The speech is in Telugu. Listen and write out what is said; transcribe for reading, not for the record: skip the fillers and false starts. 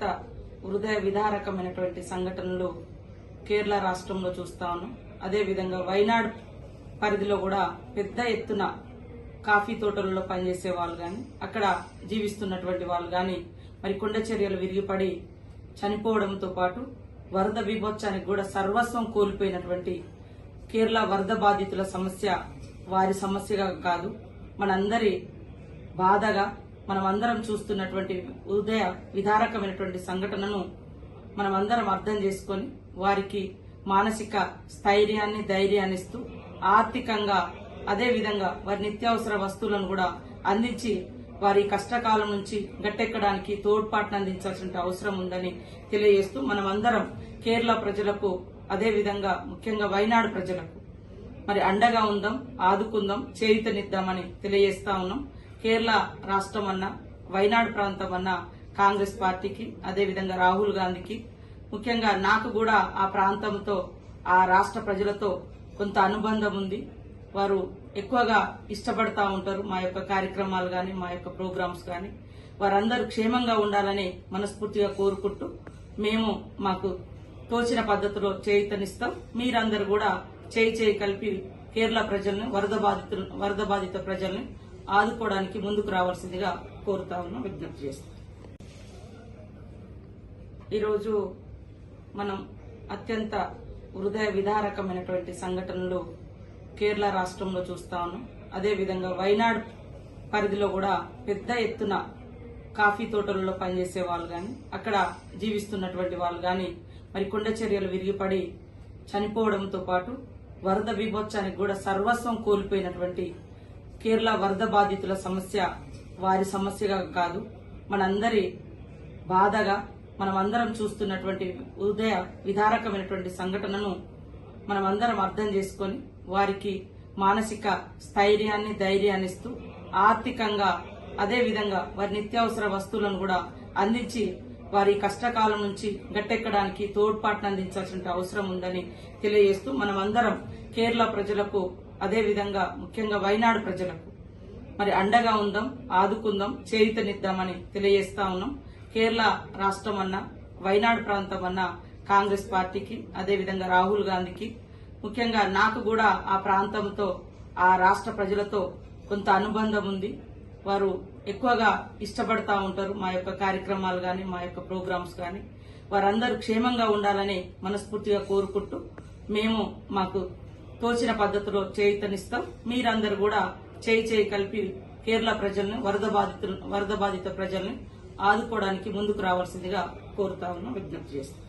అత్యంత హృదయ విదారకమైనటువంటి సంఘటనలు కేరళ రాష్ట్రంలో చూస్తా ఉన్నాం. అదేవిధంగా వైనాడ్ పరిధిలో కూడా పెద్ద ఎత్తున కాఫీ తోటలలో పనిచేసే వాళ్ళు గాని, అక్కడ జీవిస్తున్నటువంటి వాళ్ళు గాని మరి కొండ చర్యలు విరిగిపడి చనిపోవడంతో పాటు వరద బీభత్సానికి కూడా సర్వస్వం కోల్పోయినటువంటి కేరళ వరద బాధితుల సమస్య వారి సమస్యగా కాదు, మనందరి బాధగా మనమందరం చూస్తున్నటువంటి హృదయ విదారకమైనటువంటి సంఘటనను మనమందరం అర్థం చేసుకొని వారికి మానసిక స్థైర్యాన్ని ధైర్యాన్ని ఇస్తూ ఆర్థికంగా అదేవిధంగా వారి నిత్యావసర వస్తువులను కూడా అందించి వారి కష్టకాలం నుంచి గట్టెక్కడానికి తోడ్పాటును అందించాల్సిన అవసరం ఉందని తెలియజేస్తూ మనమందరం కేరళ ప్రజలకు అదేవిధంగా ముఖ్యంగా వైనాడు ప్రజలకు మరి అండగా ఉందాం, ఆదుకుందాం, చేయూతనిద్దామని తెలియజేస్తా ఉన్నాం. కేరళ రాష్ట్రం అన్నా వైనాడు ప్రాంతం అన్నా కాంగ్రెస్ పార్టీకి అదేవిధంగా రాహుల్ గాంధీకి ముఖ్యంగా నాకు కూడా ఆ ప్రాంతంతో ఆ రాష్ట్ర ప్రజలతో కొంత అనుబంధం ఉంది. వారు ఎక్కువగా ఇష్టపడతా ఉంటారు మా యొక్క కార్యక్రమాలు గాని మా యొక్క ప్రోగ్రామ్స్ గాని. వారందరూ క్షేమంగా ఉండాలని మనస్ఫూర్తిగా కోరుకుంటూ మేము మాకు తోచిన పద్ధతిలో చేయూతనిస్తాం. మీరందరూ కూడా చేయి కలిపి కేరళ ప్రజల్ని వరద బాధిత ప్రజల్ని ఆదుకోవడానికి ముందుకు రావాల్సిందిగా కోరుతా ఉన్నాం, విజ్ఞప్తి చేస్తాం. ఈరోజు మనం అత్యంత హృదయ విదారకమైనటువంటి సంఘటనలు కేరళ రాష్ట్రంలో చూస్తా ఉన్నాం. అదేవిధంగా వైనాడ్ పరిధిలో కూడా పెద్ద ఎత్తున కాఫీ తోటలలో పనిచేసే వాళ్ళు గాని, అక్కడ జీవిస్తున్నటువంటి వాళ్ళు గాని మరి కొండ చర్యలు విరిగిపడి చనిపోవడంతో పాటు వరద బీభత్సానికి కూడా సర్వస్వం కోల్పోయినటువంటి కేరళ వరద బాధితుల సమస్య వారి సమస్యగా కాదు, మనందరి బాధగా మనమందరం చూస్తున్నటువంటి హృదయ విదారకమైనటువంటి సంఘటనను మనమందరం అర్థం చేసుకొని వారికి మానసిక స్థైర్యాన్ని ధైర్యాన్ని ఇస్తూ ఆర్థికంగా అదేవిధంగా వారి నిత్యావసర వస్తువులను కూడా అందించి వారి కష్టకాలం నుంచి గట్టెక్కడానికి తోడ్పాటును అందించాల్సిన అవసరం ఉందని తెలియజేస్తూ మనమందరం కేరళ ప్రజలకు అదేవిధంగా ముఖ్యంగా వైనాడు ప్రజలకు మరి అండగా ఉందాం, ఆదుకుందాం, చేయూతనిద్దామని తెలియజేస్తా ఉన్నాం. కేరళ రాష్ట్రం అన్నా వైనాడు ప్రాంతం అన్నా కాంగ్రెస్ పార్టీకి అదేవిధంగా రాహుల్ గాంధీకి ముఖ్యంగా నాకు కూడా ఆ ప్రాంతంతో ఆ రాష్ట్ర ప్రజలతో కొంత అనుబంధం ఉంది. వారు ఎక్కువగా ఇష్టపడతా ఉంటారు మా యొక్క కార్యక్రమాలు గాని మా యొక్క ప్రోగ్రామ్స్ గాని. వారందరూ క్షేమంగా ఉండాలని మనస్ఫూర్తిగా కోరుకుంటూ మేము మాకు తోచిన పద్ధతిలో చేయూతనిస్తాం. మీరందరూ కూడా చేయి కలిపి కేరళ ప్రజల్ని వరద బాధిత ప్రజల్ని ఆదుకోవడానికి ముందుకు రావాల్సిందిగా కోరుతా ఉన్నాం, విజ్ఞప్తి చేస్తాం.